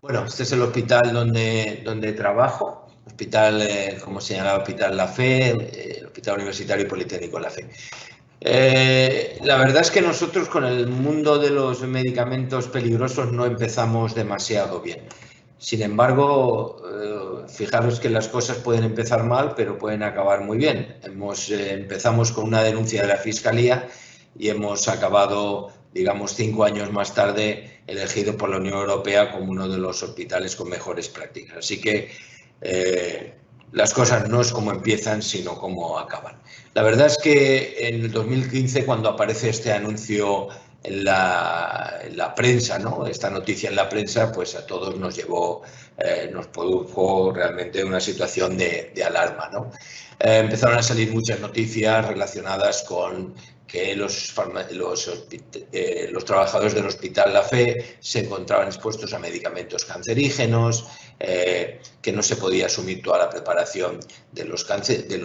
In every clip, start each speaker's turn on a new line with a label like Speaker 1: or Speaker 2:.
Speaker 1: Bueno, este es el hospital donde trabajo, hospital, como señalaba, Hospital La Fe, el Hospital Universitario y Politécnico La Fe. La verdad es que nosotros con el mundo de los medicamentos peligrosos no empezamos demasiado bien. Sin embargo, fijaros que las cosas pueden empezar mal, pero pueden acabar muy bien. Empezamos con una denuncia de la Fiscalía y hemos acabado, digamos, 5 años más tarde, elegido por la Unión Europea como uno de los hospitales con mejores prácticas. Así que las cosas no es como empiezan, sino cómo acaban. La verdad es que en el 2015, cuando aparece este anuncio en la prensa, ¿no? Esta noticia en la prensa, pues a todos nos llevó, nos produjo realmente una situación de alarma, ¿no? Empezaron a salir muchas noticias relacionadas con que los trabajadores del Hospital La Fe se encontraban expuestos a medicamentos cancerígenos, que no se podía asumir toda la preparación de los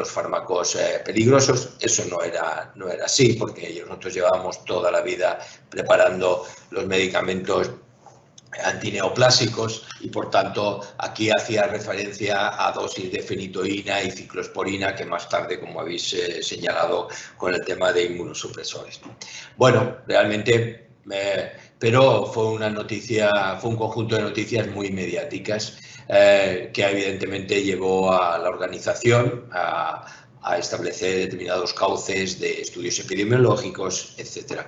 Speaker 1: fármacos peligrosos. Eso no era así, porque nosotros llevábamos toda la vida preparando los medicamentos antineoplásicos y, por tanto, aquí hacía referencia a dosis de fenitoína y ciclosporina, que más tarde, como habéis señalado, con el tema de inmunosupresores. Bueno, realmente, pero fue una noticia, fue un conjunto de noticias muy mediáticas que evidentemente llevó a la organización a establecer determinados cauces de estudios epidemiológicos, etc.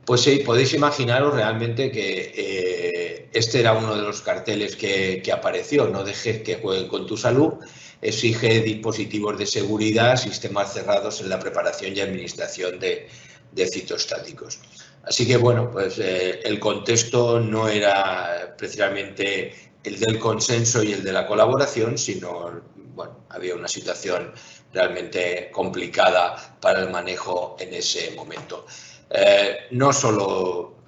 Speaker 1: Pues sí, podéis imaginaros realmente que este era uno de los carteles que apareció: no dejes que jueguen con tu salud, exige dispositivos de seguridad, sistemas cerrados en la preparación y administración de citostáticos. Así que, bueno, pues el contexto no era precisamente el del consenso y el de la colaboración, sino, bueno, había una situación realmente complicada para el manejo en ese momento. No solo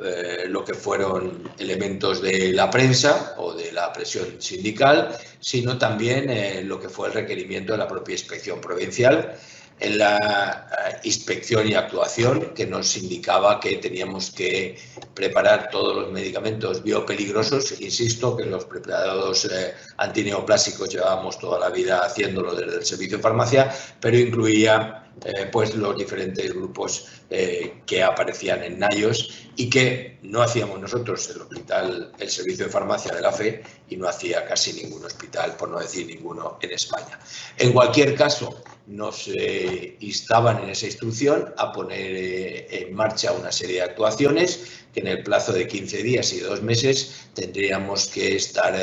Speaker 1: lo que fueron elementos de la prensa o de la presión sindical, sino también lo que fue el requerimiento de la propia inspección provincial en la inspección y actuación, que nos indicaba que teníamos que preparar todos los medicamentos biopeligrosos. Insisto que los preparados antineoplásicos llevábamos toda la vida haciéndolo desde el servicio de farmacia, pero incluía pues los diferentes grupos que aparecían en NAIOS y que no hacíamos nosotros, el servicio de farmacia de La Fe, y no hacía casi ningún hospital, por no decir ninguno, en España. En cualquier caso, nos instaban en esa instrucción a poner en marcha una serie de actuaciones que en el plazo de 15 días y 2 meses tendríamos que estar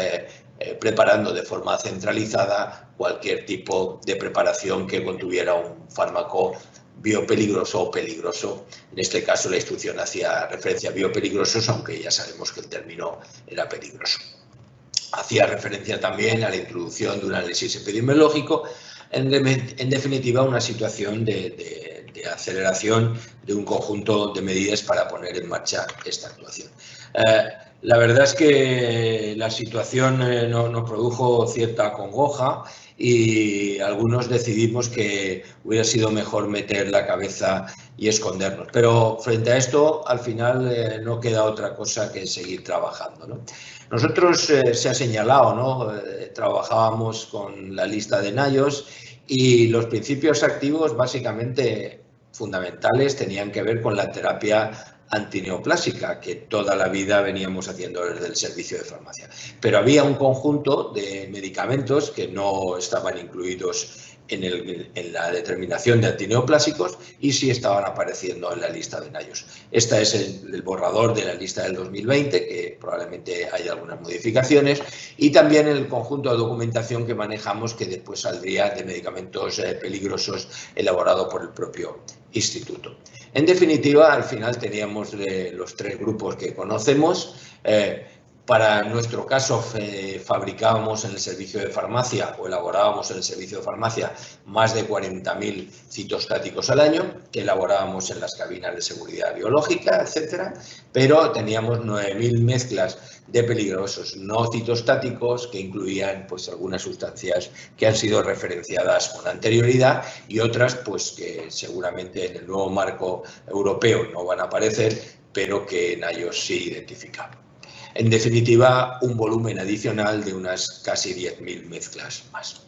Speaker 1: preparando de forma centralizada cualquier tipo de preparación que contuviera un fármaco biopeligroso o peligroso. En este caso, la instrucción hacía referencia a biopeligrosos, aunque ya sabemos que el término era peligroso. Hacía referencia también a la introducción de un análisis epidemiológico. En definitiva, una situación de aceleración de un conjunto de medidas para poner en marcha esta actuación. La verdad es que la situación nos produjo cierta congoja y algunos decidimos que hubiera sido mejor meter la cabeza y escondernos. Pero frente a esto, al final no queda otra cosa que seguir trabajando, ¿no? Nosotros, se ha señalado, ¿no? Trabajábamos con la lista de NAIOS y los principios activos básicamente fundamentales tenían que ver con la terapia antineoplásica, que toda la vida veníamos haciendo desde el servicio de farmacia. Pero había un conjunto de medicamentos que no estaban incluidos en la determinación de antineoplásicos y sí estaban apareciendo en la lista de NAIOS. Este es el borrador de la lista del 2020, que probablemente haya algunas modificaciones, y también el conjunto de documentación que manejamos, que después saldría de medicamentos peligrosos elaborado por el propio instituto. En definitiva, al final teníamos los 3 grupos que conocemos. Para nuestro caso, fabricábamos en el servicio de farmacia o elaborábamos en el servicio de farmacia más de 40.000 citostáticos al año, que elaborábamos en las cabinas de seguridad biológica, etcétera, pero teníamos 9.000 mezclas de peligrosos no citostáticos, que incluían pues algunas sustancias que han sido referenciadas con anterioridad y otras pues que seguramente en el nuevo marco europeo no van a aparecer, pero que NAIOS sí identifica. En definitiva, un volumen adicional de unas casi 10.000 mezclas más.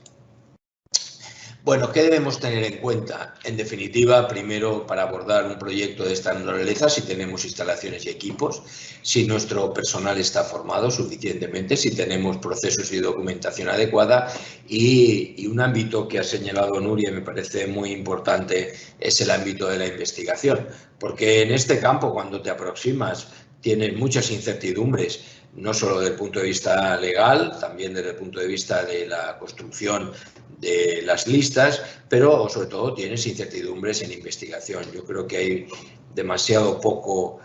Speaker 1: Bueno, ¿qué debemos tener en cuenta? En definitiva, primero, para abordar un proyecto de esta naturaleza, si tenemos instalaciones y equipos, si nuestro personal está formado suficientemente, si tenemos procesos y documentación adecuada, y un ámbito que ha señalado Nuria, me parece muy importante, es el ámbito de la investigación, porque en este campo, cuando te aproximas, tienes muchas incertidumbres, no solo desde el punto de vista legal, también desde el punto de vista de la construcción de las listas, pero sobre todo tienes incertidumbres en investigación. Yo creo que hay demasiado poco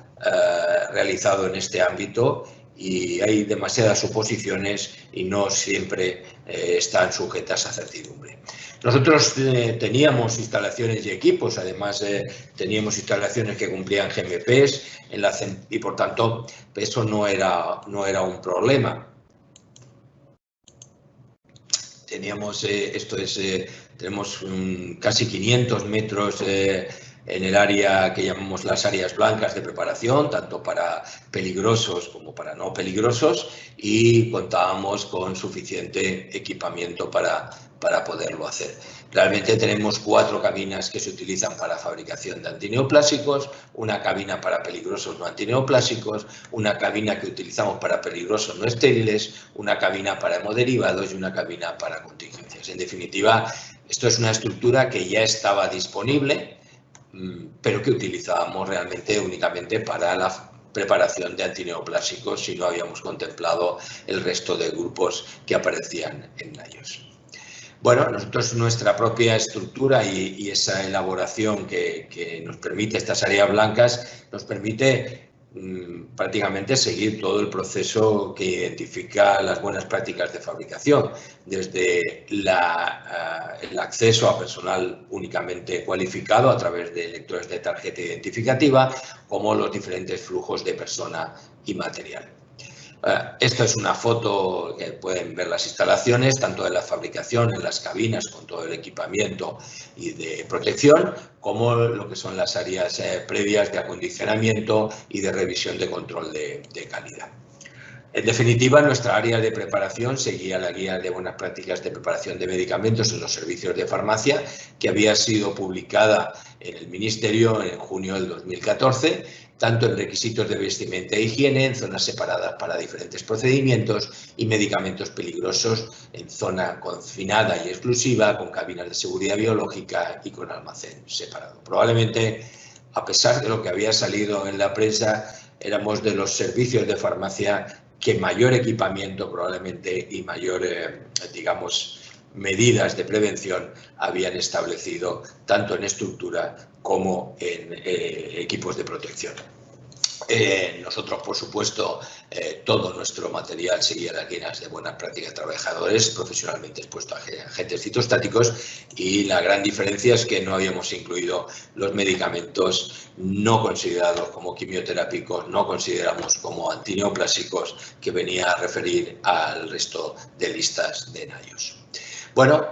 Speaker 1: realizado en este ámbito y hay demasiadas suposiciones y no siempre están sujetas a certidumbre. Nosotros teníamos instalaciones y equipos, además teníamos instalaciones que cumplían GMPs y por tanto eso no era un problema. Teníamos, tenemos casi 500 metros en el área que llamamos las áreas blancas de preparación, tanto para peligrosos como para no peligrosos, y contábamos con suficiente equipamiento para poderlo hacer. Realmente tenemos 4 cabinas que se utilizan para fabricación de antineoplásicos, una cabina para peligrosos no antineoplásicos, una cabina que utilizamos para peligrosos no estériles, una cabina para hemoderivados y una cabina para contingencias. En definitiva, esto es una estructura que ya estaba disponible, pero que utilizábamos realmente únicamente para la preparación de antineoplásicos y no habíamos contemplado el resto de grupos que aparecían en ellos. Bueno, nosotros nuestra propia estructura y esa elaboración que nos permite estas áreas blancas nos permite prácticamente seguir todo el proceso que identifica las buenas prácticas de fabricación, desde el acceso a personal únicamente cualificado a través de lectores de tarjeta identificativa, como los diferentes flujos de persona y material. Esta es una foto que pueden ver las instalaciones, tanto de la fabricación en las cabinas con todo el equipamiento y de protección, como lo que son las áreas previas de acondicionamiento y de revisión de control de calidad. En definitiva, nuestra área de preparación seguía la guía de buenas prácticas de preparación de medicamentos en los servicios de farmacia, que había sido publicada en el Ministerio en junio del 2014, tanto en requisitos de vestimenta e higiene, en zonas separadas para diferentes procedimientos y medicamentos peligrosos en zona confinada y exclusiva, con cabinas de seguridad biológica y con almacén separado. Probablemente, a pesar de lo que había salido en la prensa, éramos de los servicios de farmacia que mayor equipamiento probablemente y mayor, digamos, medidas de prevención habían establecido tanto en estructura como en equipos de protección. Nosotros, por supuesto, todo nuestro material seguía las guías de buenas prácticas de trabajadores profesionalmente expuestos a agentes citostáticos, y la gran diferencia es que no habíamos incluido los medicamentos no considerados como quimioterápicos, no consideramos como antineoplásicos, que venía a referir al resto de listas de NIOSH. Bueno,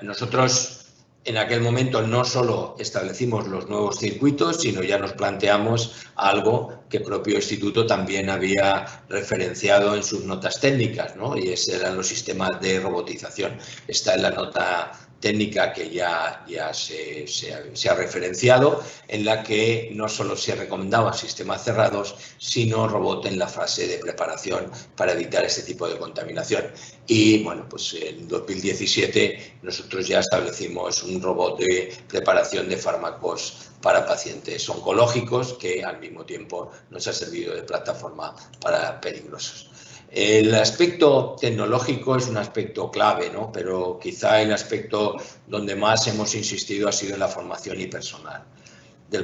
Speaker 1: nosotros en aquel momento no solo establecimos los nuevos circuitos, sino ya nos planteamos algo que el propio instituto también había referenciado en sus notas técnicas, ¿no? Y esos eran los sistemas de robotización. Está en la nota técnica que ya se ha referenciado, en la que no solo se recomendaban sistemas cerrados, sino robot en la fase de preparación para evitar este tipo de contaminación. Y bueno, pues en 2017 nosotros ya establecimos un robot de preparación de fármacos para pacientes oncológicos, que al mismo tiempo nos ha servido de plataforma para peligrosos. El aspecto tecnológico es un aspecto clave, ¿no? Pero quizá el aspecto donde más hemos insistido ha sido en la formación del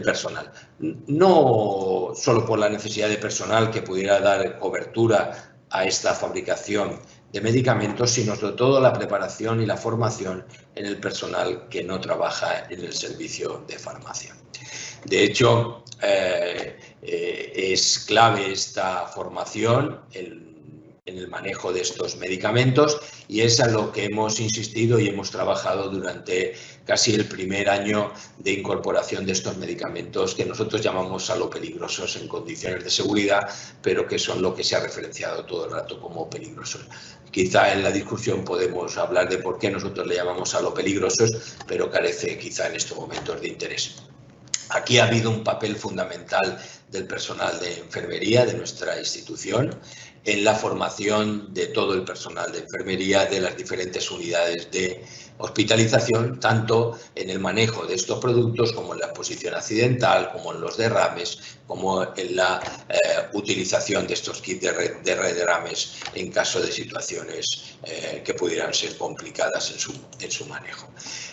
Speaker 1: personal. No solo por la necesidad de personal que pudiera dar cobertura a esta fabricación de medicamentos, sino sobre todo la preparación y la formación en el personal que no trabaja en el servicio de farmacia. De hecho, es clave esta formación, en el manejo de estos medicamentos, y es a lo que hemos insistido y hemos trabajado durante casi el primer año de incorporación de estos medicamentos que nosotros llamamos salopeligrosos en condiciones de seguridad, pero que son lo que se ha referenciado todo el rato como peligrosos. Quizá en la discusión podemos hablar de por qué nosotros le llamamos salopeligrosos, pero carece quizá en estos momentos de interés. Aquí ha habido un papel fundamental del personal de enfermería de nuestra institución en la formación de todo el personal de enfermería de las diferentes unidades de hospitalización, tanto en el manejo de estos productos como en la exposición accidental, como en los derrames, como en la utilización de estos kits de derrames en caso de situaciones que pudieran ser complicadas en su manejo.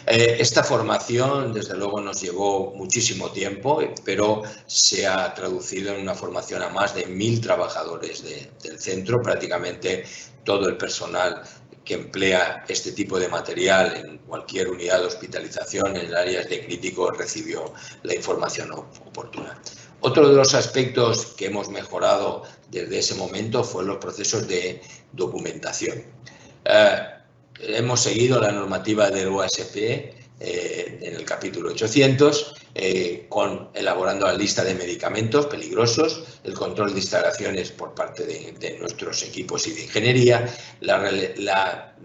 Speaker 1: Esta formación, desde luego, nos llevó muchísimo tiempo, pero se ha traducido en una formación a más de 1000 trabajadores del centro. Prácticamente todo el personal que emplea este tipo de material en cualquier unidad de hospitalización en áreas de críticos recibió la información oportuna. Otro de los aspectos que hemos mejorado desde ese momento fueron los procesos de documentación. Hemos seguido la normativa del OASP en el capítulo 800, elaborando la lista de medicamentos peligrosos, el control de instalaciones por parte de nuestros equipos y de ingeniería, la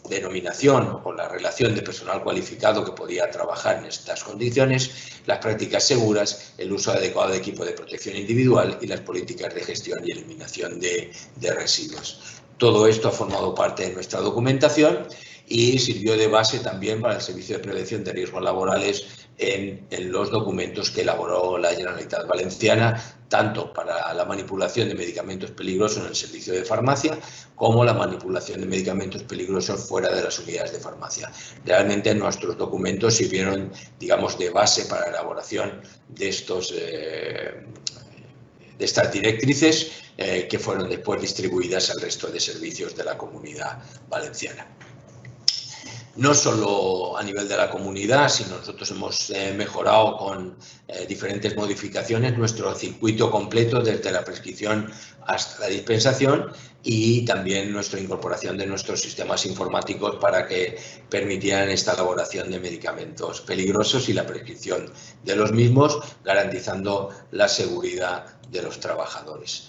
Speaker 1: denominación o la relación de personal cualificado que podía trabajar en estas condiciones, las prácticas seguras, el uso adecuado de equipo de protección individual y las políticas de gestión y eliminación de residuos. Todo esto ha formado parte de nuestra documentación y sirvió de base también para el Servicio de Prevención de Riesgos Laborales en los documentos que elaboró la Generalitat Valenciana, tanto para la manipulación de medicamentos peligrosos en el servicio de farmacia como la manipulación de medicamentos peligrosos fuera de las unidades de farmacia. Realmente nuestros documentos sirvieron, digamos, de base para la elaboración de estas directrices que fueron después distribuidas al resto de servicios de la Comunidad Valenciana. No solo a nivel de la comunidad, sino nosotros hemos mejorado con diferentes modificaciones nuestro circuito completo desde la prescripción hasta la dispensación y también nuestra incorporación de nuestros sistemas informáticos para que permitieran esta elaboración de medicamentos peligrosos y la prescripción de los mismos, garantizando la seguridad de los trabajadores.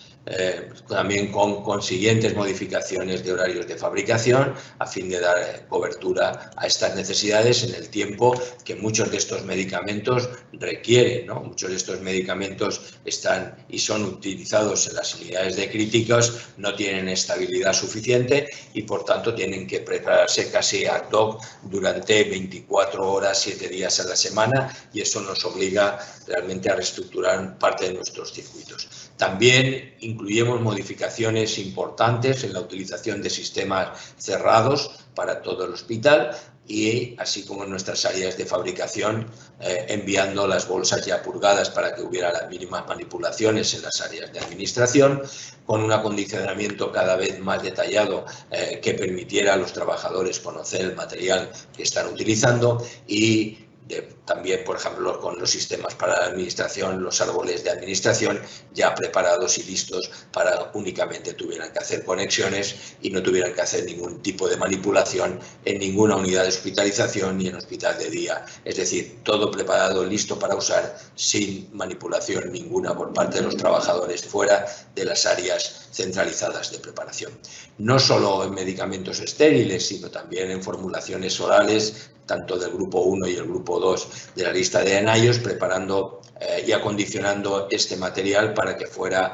Speaker 1: También con consiguientes modificaciones de horarios de fabricación a fin de dar cobertura a estas necesidades en el tiempo que muchos de estos medicamentos requieren, ¿no? Muchos de estos medicamentos están y son utilizados en las unidades de críticos, no tienen estabilidad suficiente y por tanto tienen que prepararse casi ad hoc durante 24 horas, 7 días a la semana, y eso nos obliga realmente a reestructurar parte de nuestros circuitos. También incluimos modificaciones importantes en la utilización de sistemas cerrados para todo el hospital y así como en nuestras áreas de fabricación, enviando las bolsas ya purgadas para que hubiera las mínimas manipulaciones en las áreas de administración, con un acondicionamiento cada vez más detallado que permitiera a los trabajadores conocer el material que están utilizando y también, por ejemplo, con los sistemas para la administración, los árboles de administración ya preparados y listos para únicamente tuvieran que hacer conexiones y no tuvieran que hacer ningún tipo de manipulación en ninguna unidad de hospitalización ni en hospital de día. Es decir, todo preparado, listo para usar, sin manipulación ninguna por parte de los trabajadores fuera de las áreas centralizadas de preparación. No solo en medicamentos estériles, sino también en formulaciones orales, tanto del grupo 1 y el grupo 2 de la lista de ANIOS, preparando y acondicionando este material para que fuera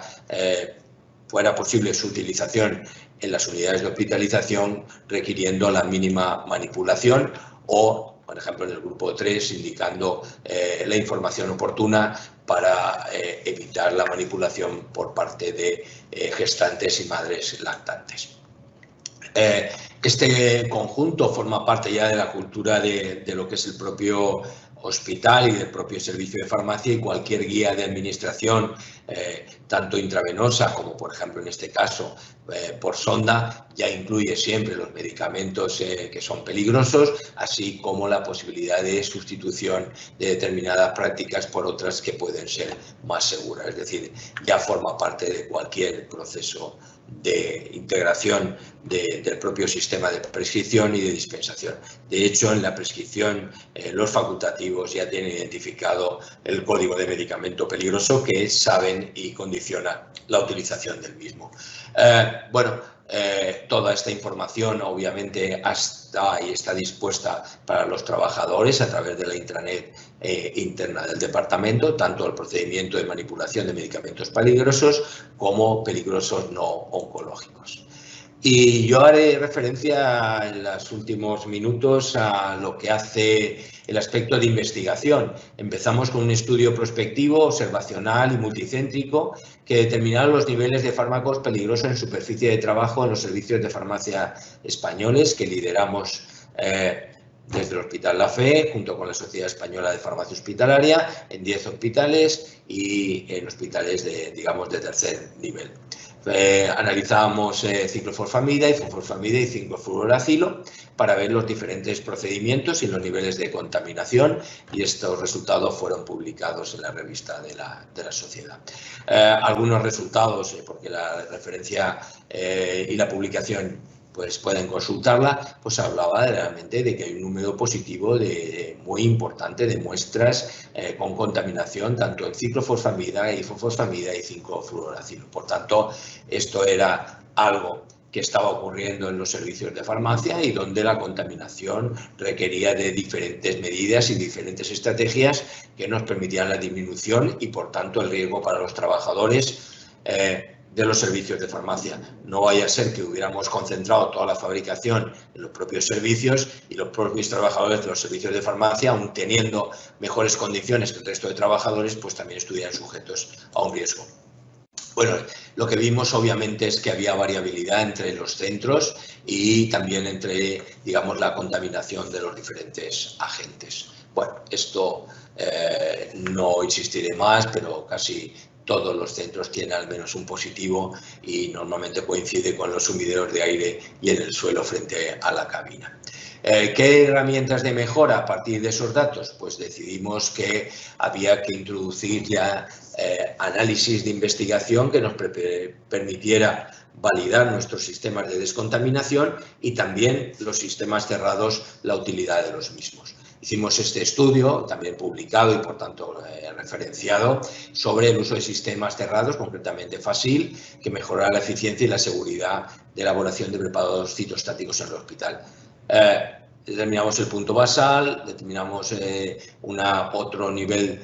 Speaker 1: posible su utilización en las unidades de hospitalización, requiriendo la mínima manipulación o, por ejemplo, en el grupo 3, indicando la información oportuna para evitar la manipulación por parte de gestantes y madres lactantes. Este conjunto forma parte ya de la cultura de lo que es el propio hospital y del propio servicio de farmacia, y cualquier guía de administración, tanto intravenosa como, por ejemplo, en este caso, por sonda, ya incluye siempre los medicamentos que son peligrosos, así como la posibilidad de sustitución de determinadas prácticas por otras que pueden ser más seguras. Es decir, ya forma parte de cualquier proceso de integración del propio sistema de prescripción y de dispensación. De hecho, en la prescripción los facultativos ya tienen identificado el código de medicamento peligroso que saben y condiciona la utilización del mismo. Toda esta información obviamente está dispuesta para los trabajadores a través de la intranet interna del departamento, tanto el procedimiento de manipulación de medicamentos peligrosos como peligrosos no oncológicos. Y yo haré referencia en los últimos minutos a lo que hace el aspecto de investigación. Empezamos con un estudio prospectivo, observacional y multicéntrico que determinaron los niveles de fármacos peligrosos en superficie de trabajo en los servicios de farmacia españoles que lideramos desde el Hospital La Fe, junto con la Sociedad Española de Farmacia Hospitalaria, en 10 hospitales y en hospitales de tercer nivel. Analizábamos ciclofosfamida, ifosfamida y 5-fluoracilo para ver los diferentes procedimientos y los niveles de contaminación, y estos resultados fueron publicados en la revista de la sociedad. Algunos resultados, porque la referencia y la publicación pues pueden consultarla, pues hablaba realmente de que hay un número positivo muy importante de muestras con contaminación tanto en ciclofosfamida, ifosfamida y 5-fluoracilo. Por tanto, esto era algo que estaba ocurriendo en los servicios de farmacia y donde la contaminación requería de diferentes medidas y diferentes estrategias que nos permitían la disminución y, por tanto, el riesgo para los trabajadores de los servicios de farmacia. No vaya a ser que hubiéramos concentrado toda la fabricación en los propios servicios y los propios trabajadores de los servicios de farmacia, aun teniendo mejores condiciones que el resto de trabajadores, pues también estuvieran sujetos a un riesgo. Bueno, lo que vimos obviamente es que había variabilidad entre los centros y también entre, digamos, la contaminación de los diferentes agentes. Bueno, esto no insistiré más, pero casi todos los centros tienen al menos un positivo y normalmente coincide con los sumideros de aire y en el suelo frente a la cabina. ¿Qué herramientas de mejora a partir de esos datos? Pues decidimos que había que introducir ya análisis de investigación que nos permitiera validar nuestros sistemas de descontaminación y también los sistemas cerrados, la utilidad de los mismos. Hicimos este estudio, también publicado y por tanto referenciado, sobre el uso de sistemas cerrados, concretamente FASIL, que mejorará la eficiencia y la seguridad de elaboración de preparados citostáticos en el hospital. Determinamos el punto basal, determinamos otro nivel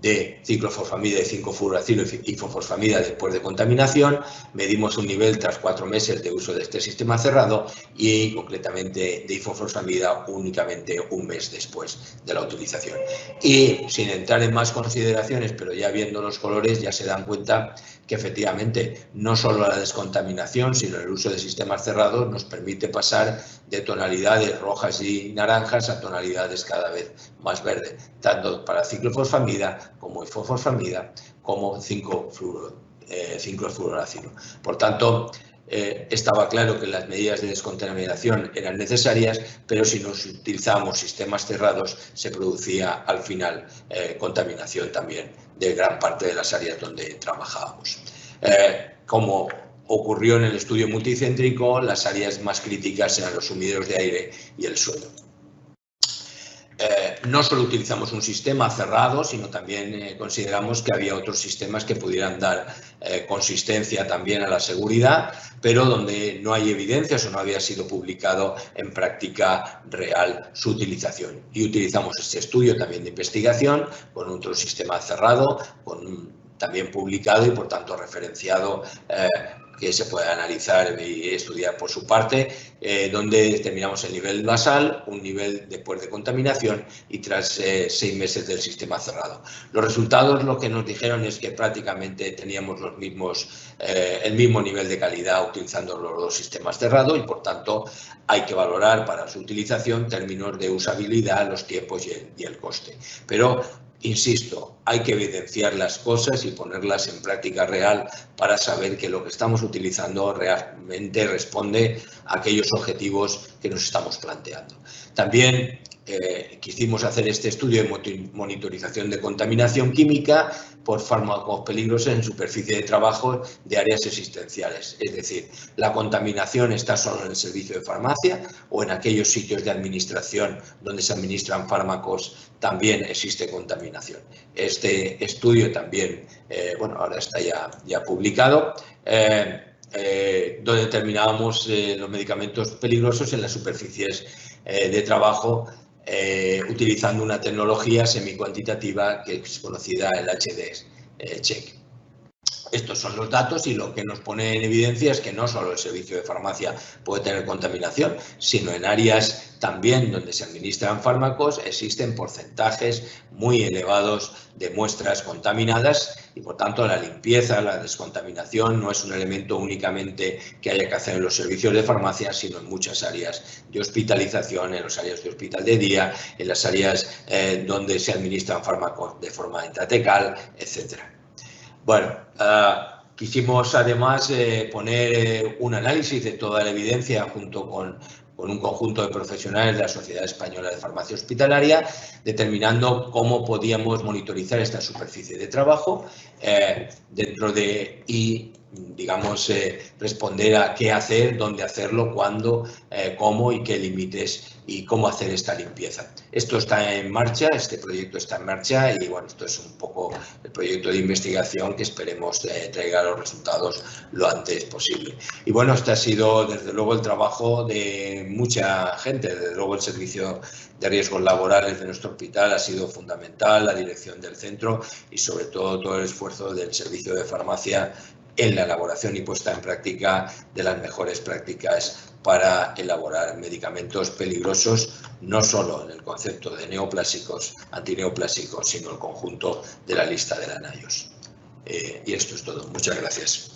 Speaker 1: de ciclofosfamida y 5-fluoracilo y ifosfamida después de contaminación, medimos un nivel tras 4 meses de uso de este sistema cerrado y concretamente de ifosfamida únicamente un mes después de la utilización. Y sin entrar en más consideraciones, pero ya viendo los colores ya se dan cuenta que efectivamente no solo la descontaminación, sino el uso de sistemas cerrados nos permite pasar de tonalidades rojas y naranjas a tonalidades cada vez más verdes, tanto para ciclofosfamida como ifosfamida como 5-fluoracilo. Por tanto, estaba claro que las medidas de descontaminación eran necesarias, pero si nos utilizábamos sistemas cerrados se producía al final contaminación también de gran parte de las áreas donde trabajábamos. Como ocurrió en el estudio multicéntrico, las áreas más críticas eran los sumideros de aire y el suelo. No solo utilizamos un sistema cerrado, sino también consideramos que había otros sistemas que pudieran dar consistencia también a la seguridad, pero donde no hay evidencias o no había sido publicado en práctica real su utilización. Y utilizamos este estudio también de investigación con otro sistema cerrado, también publicado y por tanto referenciado, que se puede analizar y estudiar por su parte, donde determinamos el nivel basal, un nivel después de contaminación y tras 6 meses del sistema cerrado. Los resultados lo que nos dijeron es que prácticamente teníamos el mismo nivel de calidad utilizando los dos sistemas cerrados y por tanto hay que valorar para su utilización términos de usabilidad, los tiempos y el coste. Pero insisto, hay que evidenciar las cosas y ponerlas en práctica real para saber que lo que estamos utilizando realmente responde a aquellos objetivos que nos estamos planteando. También quisimos hacer este estudio de monitorización de contaminación química por fármacos peligrosos en superficie de trabajo de áreas existenciales. Es decir, la contaminación está solo en el servicio de farmacia o en aquellos sitios de administración donde se administran fármacos también existe contaminación. Este estudio también, bueno, ahora está ya publicado, donde determinábamos los medicamentos peligrosos en las superficies de trabajo utilizando una tecnología semicuantitativa que es conocida el HD-Check. Estos son los datos y lo que nos pone en evidencia es que no solo el servicio de farmacia puede tener contaminación, sino en áreas también donde se administran fármacos existen porcentajes muy elevados de muestras contaminadas y, por tanto, la limpieza, la descontaminación no es un elemento únicamente que haya que hacer en los servicios de farmacia, sino en muchas áreas de hospitalización, en las áreas de hospital de día, en las áreas donde se administran fármacos de forma intratecal, etcétera. Bueno, quisimos además poner un análisis de toda la evidencia junto con un conjunto de profesionales de la Sociedad Española de Farmacia Hospitalaria, determinando cómo podíamos monitorizar esta superficie de trabajo dentro de digamos, responder a qué hacer, dónde hacerlo, cuándo, cómo y qué límites y cómo hacer esta limpieza. Esto está en marcha, este proyecto está en marcha y, bueno, esto es un poco el proyecto de investigación que esperemos traiga los resultados lo antes posible. Y, bueno, este ha sido, desde luego, el trabajo de mucha gente. Desde luego, el servicio de riesgos laborales de nuestro hospital ha sido fundamental, la dirección del centro y, sobre todo el esfuerzo del servicio de farmacia en la elaboración y puesta en práctica de las mejores prácticas para elaborar medicamentos peligrosos, no solo en el concepto de neoplásicos, antineoplásicos, sino el conjunto de la lista de la NIOSH. Y esto es todo. Muchas gracias.